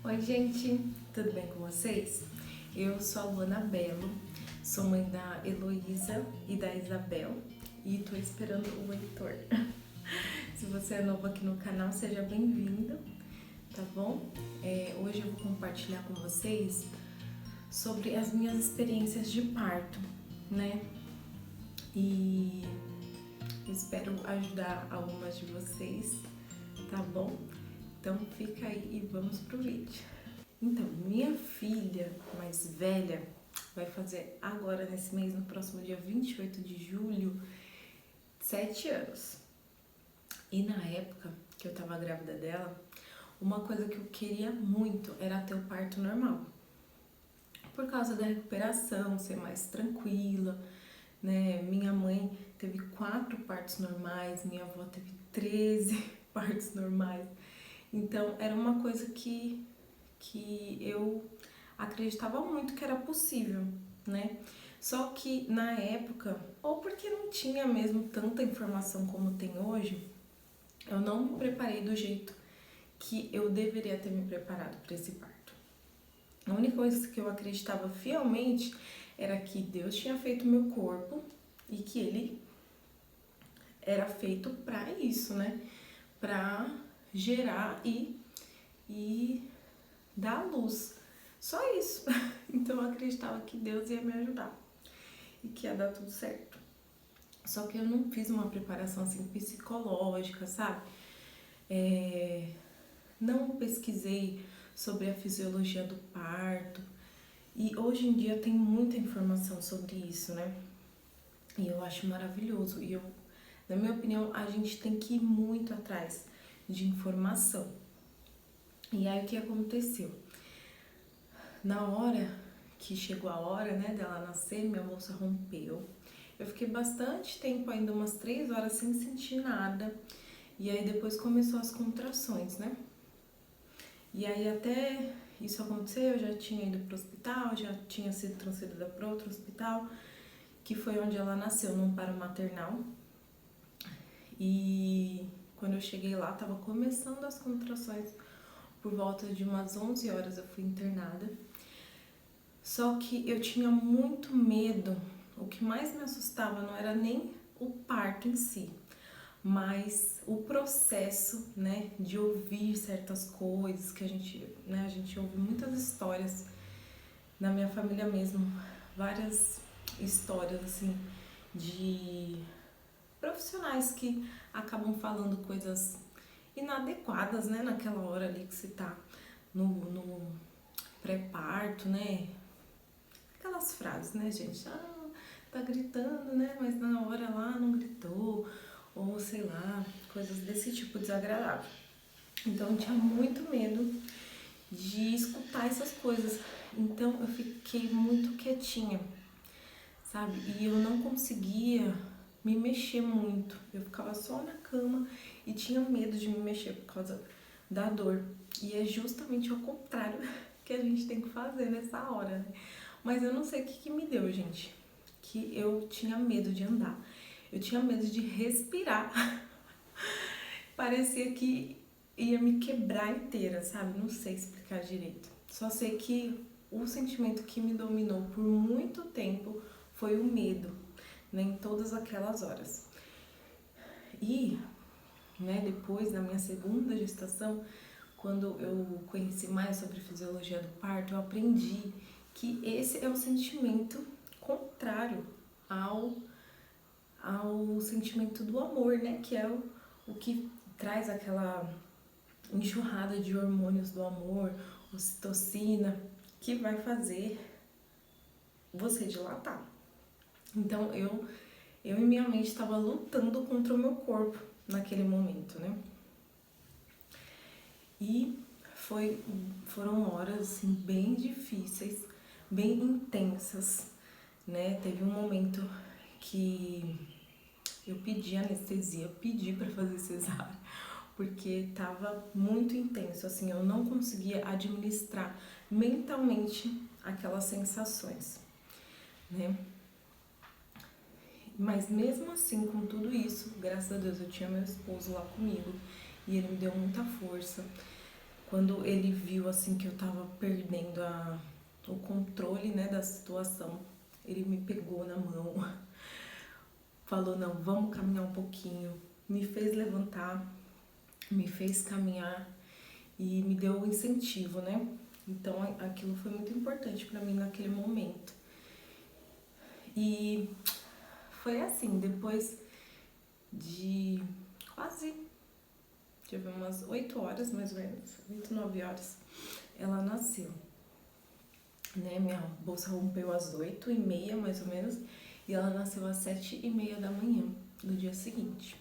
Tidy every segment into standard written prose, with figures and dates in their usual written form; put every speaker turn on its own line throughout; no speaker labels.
Oi, gente, tudo bem com vocês? Eu sou a Luana Belo, sou mãe da Heloísa e da Isabel e tô esperando o Heitor. Se você é novo aqui no canal, seja bem-vindo, tá bom? Hoje eu vou compartilhar com vocês sobre as minhas experiências de parto, né? E eu espero ajudar algumas de vocês, tá bom? Então fica aí e vamos pro vídeo. Então, minha filha mais velha vai fazer agora nesse mês, no próximo dia 28 de julho, 7 anos. E na época que eu tava grávida dela, uma coisa que eu queria muito era ter o parto normal. Por causa da recuperação, ser mais tranquila, né? Minha mãe teve 4 partos normais, minha avó teve 13 partos normais. Então, era uma coisa que eu acreditava muito que era possível, né? Só que na época, ou porque não tinha mesmo tanta informação como tem hoje, eu não me preparei do jeito que eu deveria ter me preparado para esse parto. A única coisa que eu acreditava fielmente era que Deus tinha feito meu corpo e que ele era feito para isso, né? Para gerar e dar luz. Só isso. Então eu acreditava que Deus ia me ajudar e que ia dar tudo certo. Só que eu não fiz uma preparação assim psicológica, sabe? Não pesquisei sobre a fisiologia do parto. E hoje em dia tem muita informação sobre isso, né? E eu acho maravilhoso. E na minha opinião, a gente tem que ir muito atrás de informação. E aí o que aconteceu? Na hora que chegou a hora, né, dela nascer, minha bolsa rompeu. Eu fiquei bastante tempo, ainda umas 3 horas sem sentir nada. E aí depois começou as contrações, né? E aí até isso acontecer, eu já tinha ido pro hospital, já tinha sido transferida para outro hospital, que foi onde ela nasceu, num paro maternal. E quando eu cheguei lá, tava começando as contrações. Por volta de umas 11 horas eu fui internada. Só que eu tinha muito medo. O que mais me assustava não era nem o parto em si, mas o processo, né, de ouvir certas coisas que a gente ouve muitas histórias na minha família mesmo, várias histórias assim de profissionais que acabam falando coisas inadequadas, né, naquela hora ali que você tá no pré-parto, né? Aquelas frases, né, gente? Ah, tá gritando, né? Mas na hora lá não gritou. Ou sei lá, coisas desse tipo desagradável. Então eu tinha muito medo de escutar essas coisas. Então eu fiquei muito quietinha, sabe? E eu não conseguia me mexer muito. Eu ficava só na cama e tinha medo de me mexer por causa da dor. E é justamente o contrário que a gente tem que fazer nessa hora, né? Mas eu não sei o que me deu, gente. Que eu tinha medo de andar. Eu tinha medo de respirar. Parecia que ia me quebrar inteira, sabe? Não sei explicar direito. Só sei que o sentimento que me dominou por muito tempo foi o medo, né? Em todas aquelas horas. E, né, depois, na minha segunda gestação, quando eu conheci mais sobre a fisiologia do parto, eu aprendi que esse é o sentimento contrário ao sentimento do amor, né? Que é o que traz aquela enxurrada de hormônios do amor, ocitocina, que vai fazer você dilatar. Então eu e minha mente estava lutando contra o meu corpo naquele momento, né? E foram horas assim, bem difíceis, bem intensas, né? Teve um momento que eu pedi anestesia, pedi para fazer cesárea, porque tava muito intenso, assim, eu não conseguia administrar mentalmente aquelas sensações, né? Mas mesmo assim, com tudo isso, graças a Deus eu tinha meu esposo lá comigo e ele me deu muita força. Quando ele viu assim que eu tava perdendo o controle, né, da situação, ele me pegou na mão, falou, não, vamos caminhar um pouquinho, me fez levantar, me fez caminhar e me deu o incentivo, né? Então aquilo foi muito importante pra mim naquele momento. E foi assim, depois de quase, tive umas 8 horas mais ou menos, 8, 9 horas, ela nasceu. Né, minha bolsa rompeu às 8h30 mais ou menos, e ela nasceu às 7h30 da manhã do dia seguinte.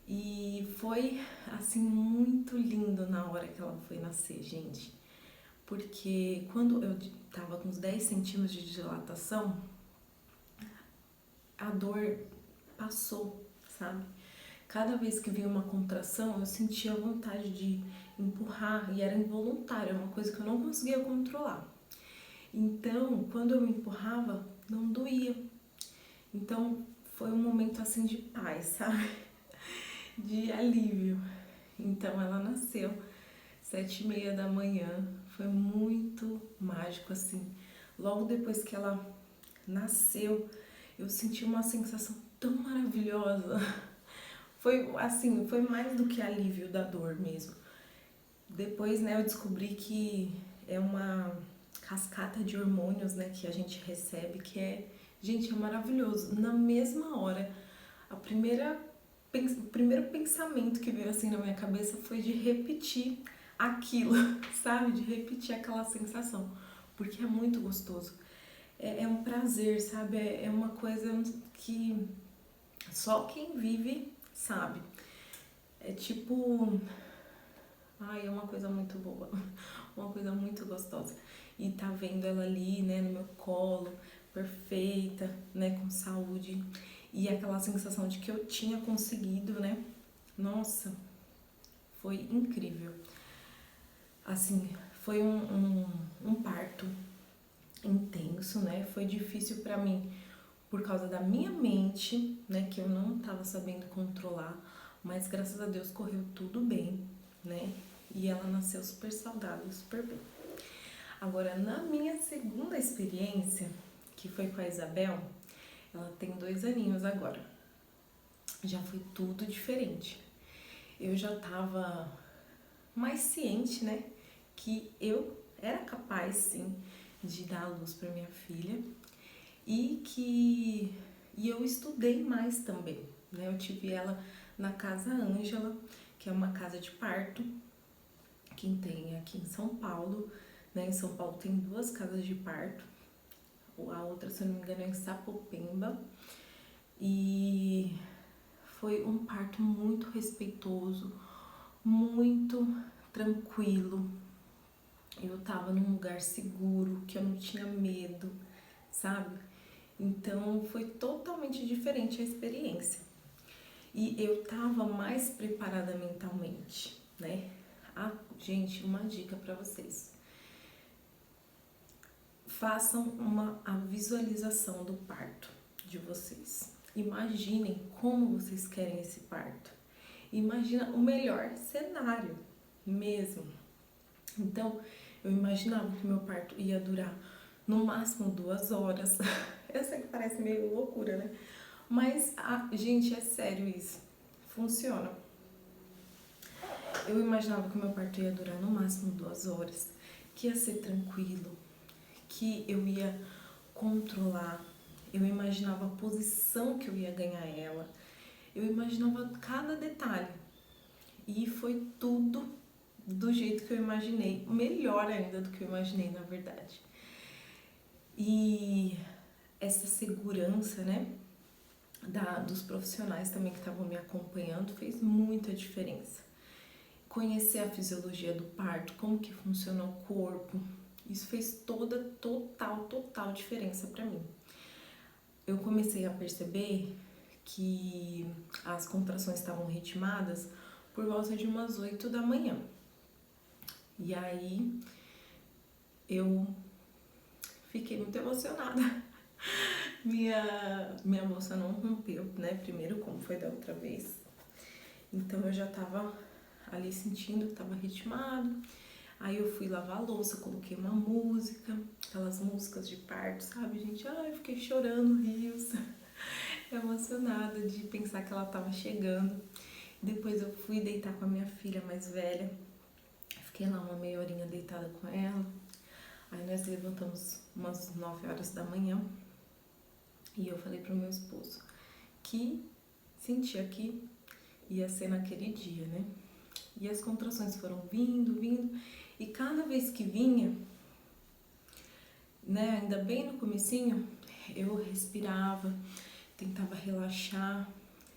E foi assim muito lindo na hora que ela foi nascer, gente. Porque quando eu tava com uns 10 centímetros de dilatação, a dor passou, sabe? Cada vez que vinha uma contração, eu sentia vontade de empurrar e era involuntário, é uma coisa que eu não conseguia controlar. Então, quando eu me empurrava, não doía. Então, foi um momento assim de paz, sabe? De alívio. Então, ela nasceu 7h30 da manhã. Foi muito mágico, assim. Logo depois que ela nasceu, eu senti uma sensação tão maravilhosa. Foi assim, foi mais do que alívio da dor mesmo. Depois, né, eu descobri que é uma cascata de hormônios, né, que a gente recebe, que gente, é maravilhoso. Na mesma hora, o primeiro pensamento que veio assim na minha cabeça foi de repetir aquilo, sabe? De repetir aquela sensação, porque é muito gostoso. É um prazer, sabe? É uma coisa que só quem vive sabe. É tipo... Ai, é uma coisa muito boa, uma coisa muito gostosa. E tá vendo ela ali, né, no meu colo, perfeita, né, com saúde. E aquela sensação de que eu tinha conseguido, né? Nossa, foi incrível. Assim, foi um parto intenso, né? Foi difícil pra mim por causa da minha mente, né, que eu não tava sabendo controlar, mas graças a Deus correu tudo bem, né? E ela nasceu super saudável, super bem. Agora, na minha segunda experiência, que foi com a Isabel, ela tem 2 aninhos agora. Já foi tudo diferente. Eu já tava mais ciente, né, que eu era capaz, sim, de dar a luz para minha filha e eu estudei mais também, né? Eu tive ela na Casa Ângela, que é uma casa de parto que tem aqui em São Paulo, né? Em São Paulo tem 2 casas de parto, a outra, se eu não me engano, é em Sapopemba, e foi um parto muito respeitoso, muito tranquilo. Eu tava num lugar seguro, que eu não tinha medo, sabe? Então foi totalmente diferente a experiência. E eu tava mais preparada mentalmente, né? Ah, gente, uma dica para vocês. Façam a visualização do parto de vocês. Imaginem como vocês querem esse parto. Imagina o melhor cenário mesmo. Então, eu imaginava que meu parto ia durar no máximo 2 horas. Eu sei que parece meio loucura, né? Mas, gente, é sério isso. Funciona. Eu imaginava que meu parto ia durar no máximo 2 horas, que ia ser tranquilo, que eu ia controlar. Eu imaginava a posição que eu ia ganhar ela. Eu imaginava cada detalhe. E foi tudo do jeito que eu imaginei. Melhor ainda do que eu imaginei, na verdade. E essa segurança, né, dos profissionais também que estavam me acompanhando fez muita diferença. Conhecer a fisiologia do parto, como que funciona o corpo, isso fez total diferença pra mim. Eu comecei a perceber que as contrações estavam ritmadas por volta de umas 8 da manhã. E aí eu fiquei muito emocionada. Minha bolsa não rompeu, né? Primeiro, como foi da outra vez. Então eu já tava ali sentindo que tava ritmado. Aí eu fui lavar a louça, coloquei uma música, aquelas músicas de parto, sabe, gente? Ai, eu fiquei chorando, rios, emocionada de pensar que ela tava chegando. Depois eu fui deitar com a minha filha mais velha, fiquei lá uma meia horinha deitada com ela. Aí nós levantamos umas 9 horas da manhã e eu falei pro meu esposo que sentia que ia ser naquele dia, né? E as contrações foram vindo, e cada vez que vinha, né, ainda bem no comecinho, eu respirava, tentava relaxar,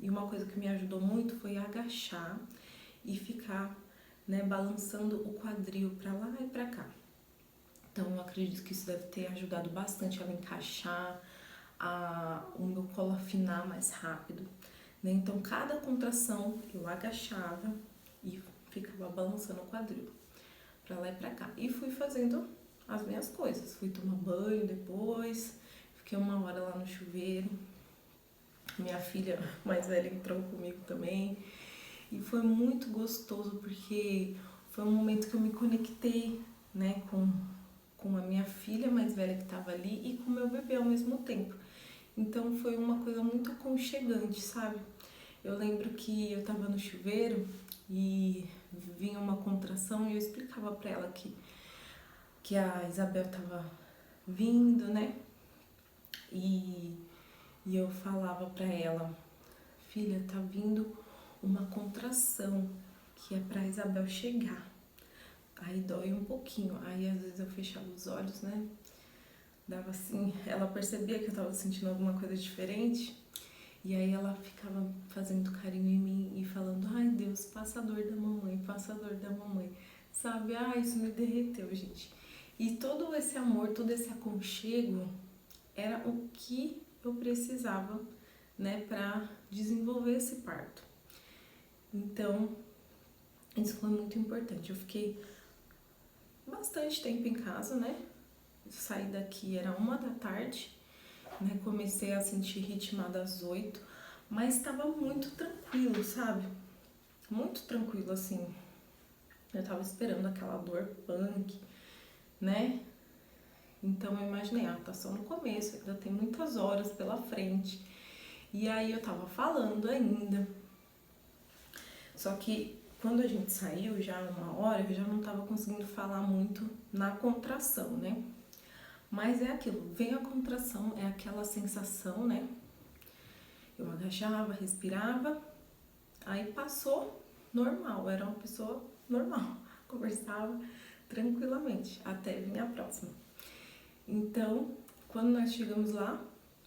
e uma coisa que me ajudou muito foi agachar e ficar, né, balançando o quadril pra lá e pra cá. Então eu acredito que isso deve ter ajudado bastante ela a encaixar, o meu colo afinar mais rápido, né? Então cada contração eu agachava e ficava balançando o quadril pra lá e pra cá. E fui fazendo as minhas coisas. Fui tomar banho depois, fiquei uma hora lá no chuveiro. Minha filha mais velha entrou comigo também. E foi muito gostoso porque foi um momento que eu me conectei, né, com a minha filha mais velha que estava ali e com o meu bebê ao mesmo tempo. Então foi uma coisa muito aconchegante, sabe? Eu lembro que eu tava no chuveiro e vinha uma contração e eu explicava pra ela que a Isabel tava vindo, né? E eu falava pra ela, filha, tá vindo uma contração que é pra Isabel chegar. Aí dói um pouquinho, aí às vezes eu fechava os olhos, né? Dava assim, ela percebia que eu tava sentindo alguma coisa diferente. E aí ela ficava fazendo carinho em mim e falando, ai Deus, passa a dor da mamãe, passa a dor da mamãe, sabe? Ah, isso me derreteu, gente. E todo esse amor, todo esse aconchego era o que eu precisava, né, pra desenvolver esse parto. Então, isso foi muito importante. Eu fiquei bastante tempo em casa, né? Saí daqui, era 1 da tarde. Né, comecei a sentir ritmada às 8, mas estava muito tranquilo, sabe? Muito tranquilo, assim. Eu tava esperando aquela dor punk, né? Então eu imaginei, tá só no começo, ainda tem muitas horas pela frente. E aí eu tava falando ainda. Só que quando a gente saiu, já 1 hora, eu já não tava conseguindo falar muito na contração, né? Mas é aquilo, vem a contração, é aquela sensação, né? Eu agachava, respirava, aí passou normal, era uma pessoa normal, conversava tranquilamente, até vir a próxima. Então, quando nós chegamos lá,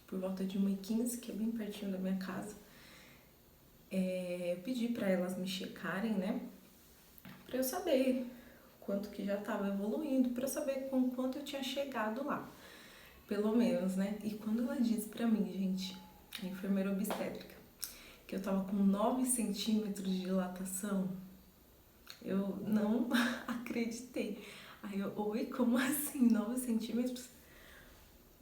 por volta de 1h15, que é bem pertinho da minha casa, eu pedi para elas me checarem, né? Para eu saber quanto que já estava evoluindo, para eu saber com quanto eu tinha chegado lá, pelo menos, né? E quando ela disse para mim, gente, a enfermeira obstétrica, que eu tava com 9 centímetros de dilatação, eu não acreditei. Aí eu, oi, como assim, 9 centímetros?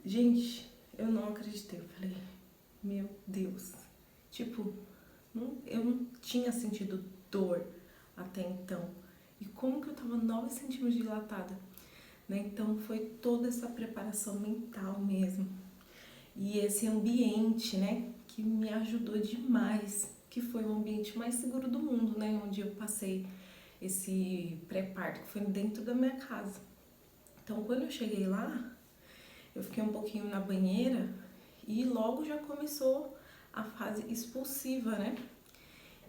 Gente, eu não acreditei. Eu falei, meu Deus. Tipo, eu não tinha sentido dor até então. E como que eu tava 9 centímetros dilatada? Né? Então foi toda essa preparação mental mesmo. E esse ambiente, né, que me ajudou demais, que foi o ambiente mais seguro do mundo, né, onde eu passei esse pré-parto, que foi dentro da minha casa. Então, quando eu cheguei lá, eu fiquei um pouquinho na banheira e logo já começou a fase expulsiva, né?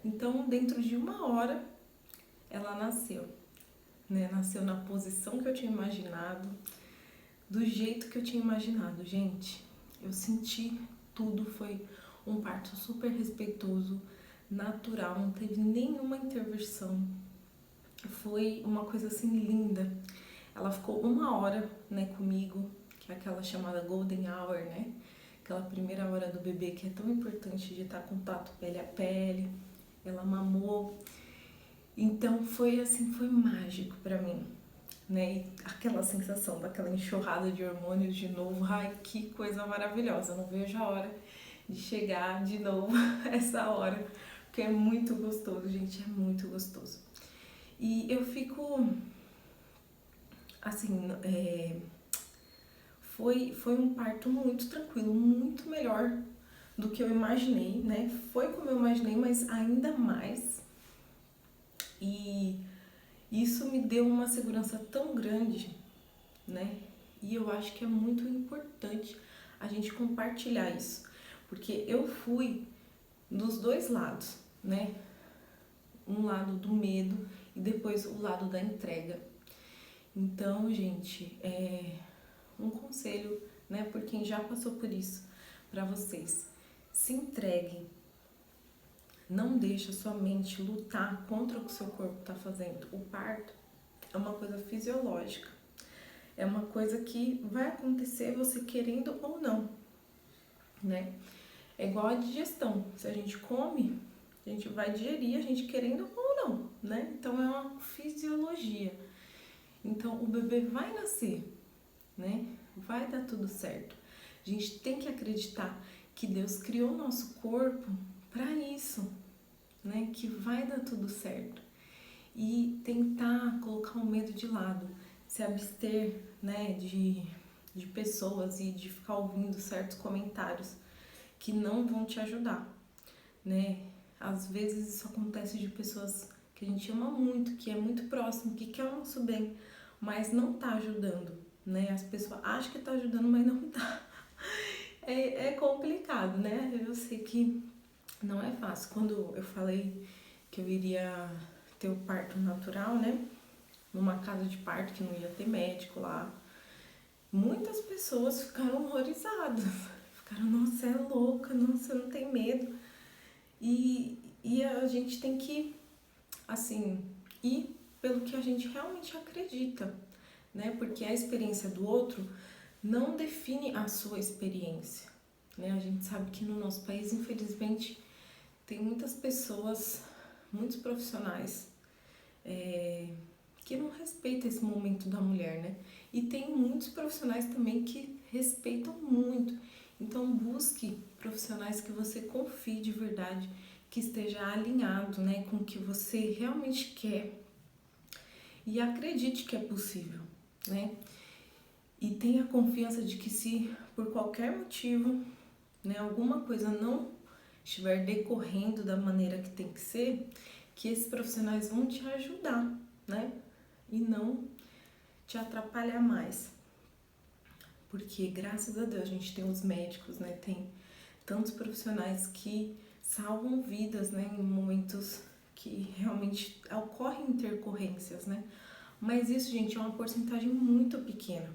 Então, dentro de 1 hora, ela nasceu, né? Nasceu na posição que eu tinha imaginado, do jeito que eu tinha imaginado, gente. Eu senti tudo, foi um parto super respeitoso, natural, não teve nenhuma intervenção. Foi uma coisa assim linda. Ela ficou 1 hora, né, comigo, que é aquela chamada golden hour, né? Aquela primeira hora do bebê que é tão importante de estar em contato pele a pele. Ela mamou. Então foi assim, foi mágico pra mim. Né? E aquela sensação daquela enxurrada de hormônios de novo, ai, que coisa maravilhosa, não vejo a hora de chegar de novo essa hora, porque é muito gostoso, gente, é muito gostoso. E eu fico, assim, foi um parto muito tranquilo, muito melhor do que eu imaginei, né? Foi como eu imaginei, mas ainda mais. E isso me deu uma segurança tão grande, né? E eu acho que é muito importante a gente compartilhar isso, porque eu fui dos dois lados, né? Um lado do medo e depois o lado da entrega. Então, gente, um conselho, né, por quem já passou por isso, para vocês: se entreguem. Não deixa sua mente lutar contra o que seu corpo está fazendo. O parto é uma coisa fisiológica. É uma coisa que vai acontecer você querendo ou não, né? É igual a digestão. Se a gente come, a gente vai digerir, a gente querendo ou não, né? Então é uma fisiologia. Então o bebê vai nascer, né? Vai dar tudo certo. A gente tem que acreditar que Deus criou o nosso corpo para isso, né? Que vai dar tudo certo. E tentar colocar o medo de lado, se abster, né, de pessoas e de ficar ouvindo certos comentários que não vão te ajudar, né? Às vezes isso acontece de pessoas que a gente ama muito, que é muito próximo, que quer o nosso bem, mas não tá ajudando, né? As pessoas acham que tá ajudando, mas não tá. É complicado, né? Eu sei que não é fácil. Quando eu falei que eu iria ter o parto natural, né? Numa casa de parto que não ia ter médico lá, muitas pessoas ficaram horrorizadas. Ficaram, nossa, você é louca, nossa, você não tem medo. E a gente tem que, assim, ir pelo que a gente realmente acredita, né? Porque a experiência do outro não define a sua experiência, né? A gente sabe que no nosso país, infelizmente, tem muitas pessoas, muitos profissionais que não respeitam esse momento da mulher, né? E tem muitos profissionais também que respeitam muito. Então busque profissionais que você confie de verdade, que esteja alinhado, né, com o que você realmente quer e acredite que é possível, né? E tenha confiança de que se por qualquer motivo, né, alguma coisa não estiver decorrendo da maneira que tem que ser, que esses profissionais vão te ajudar, né? E não te atrapalhar mais. Porque graças a Deus a gente tem os médicos, né? Tem tantos profissionais que salvam vidas, né? Em momentos que realmente ocorrem intercorrências, né? Mas isso, gente, é uma porcentagem muito pequena,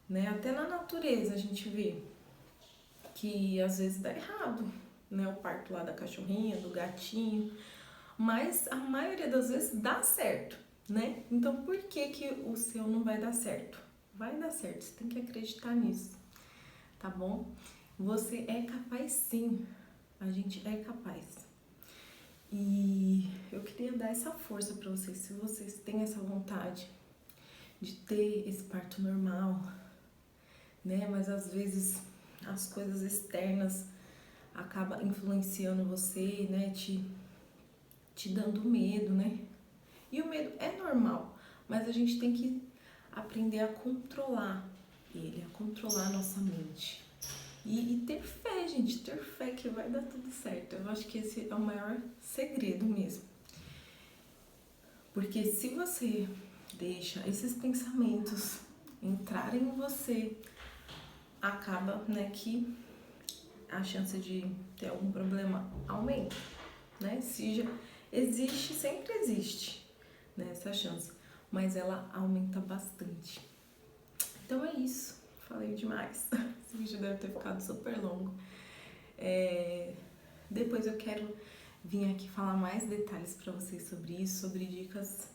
né? Até na natureza a gente vê que às vezes dá errado, né? O parto lá da cachorrinha, do gatinho, mas a maioria das vezes dá certo, né? Então por que que o seu não vai dar certo? Vai dar certo, você tem que acreditar nisso, tá bom? Você é capaz sim, a gente é capaz. E eu queria dar essa força pra vocês, se vocês têm essa vontade de ter esse parto normal, né? Mas às vezes as coisas externas acabam influenciando você, né? Te dando medo, né? E o medo é normal, mas a gente tem que aprender a controlar ele, a controlar a nossa mente. E ter fé, gente, ter fé que vai dar tudo certo. Eu acho que esse é o maior segredo mesmo. Porque se você deixa esses pensamentos entrarem em você, acaba, né, que a chance de ter algum problema aumenta, né? Se já existe, sempre existe, né, essa chance, mas ela aumenta bastante. Então é isso, falei demais. Esse vídeo deve ter ficado super longo. Depois eu quero vir aqui falar mais detalhes para vocês sobre isso, sobre dicas,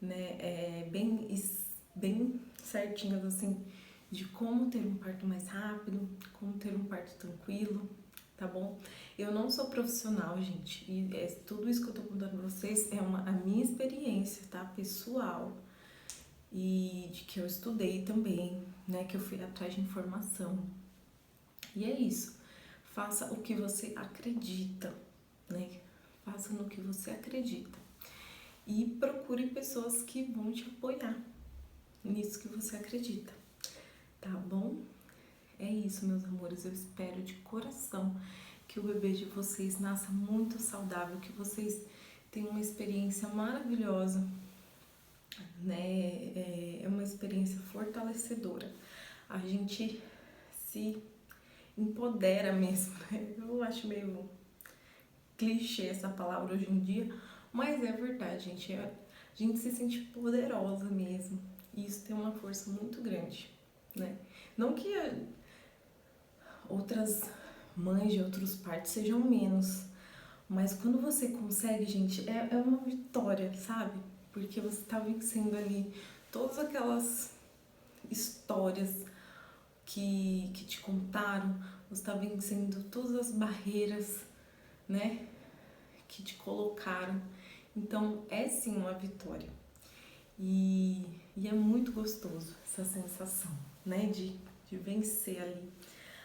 né, bem certinhas assim, de como ter um parto mais rápido, como ter um parto tranquilo, tá bom? Eu não sou profissional, gente, e tudo isso que eu tô contando pra vocês é a minha experiência, tá? Pessoal, e de que eu estudei também, né? Que eu fui atrás de informação. E é isso. Faça o que você acredita, né? Faça no que você acredita. e procure pessoas que vão te apoiar nisso que você acredita, tá bom? É isso, meus amores, eu espero de coração que o bebê de vocês nasça muito saudável, que vocês tenham uma experiência maravilhosa, né? É uma experiência fortalecedora. A gente se empodera mesmo, né? Eu acho meio clichê essa palavra hoje em dia, mas é verdade, gente. A gente se sente poderosa mesmo. E isso tem uma força muito grande, né? Não que outras mães de outros partos sejam menos, mas quando você consegue, gente, é uma vitória, sabe? Porque você tá vencendo ali todas aquelas histórias que te contaram, você tá vencendo todas as barreiras, né, que te colocaram. Então é sim uma vitória. E é muito gostoso essa sensação, né, de vencer ali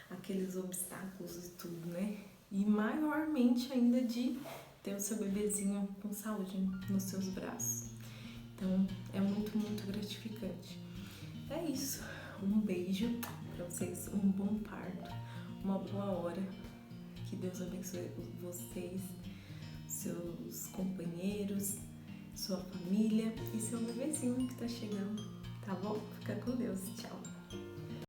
aqueles obstáculos e tudo, né? E maiormente ainda de ter o seu bebezinho com saúde nos seus braços. Então é muito, muito gratificante. É isso. Um beijo pra vocês, um bom parto, uma boa hora. Que Deus abençoe vocês, seus companheiros, sua família e seu bebezinho que tá chegando, tá bom? Fica com Deus. Tchau.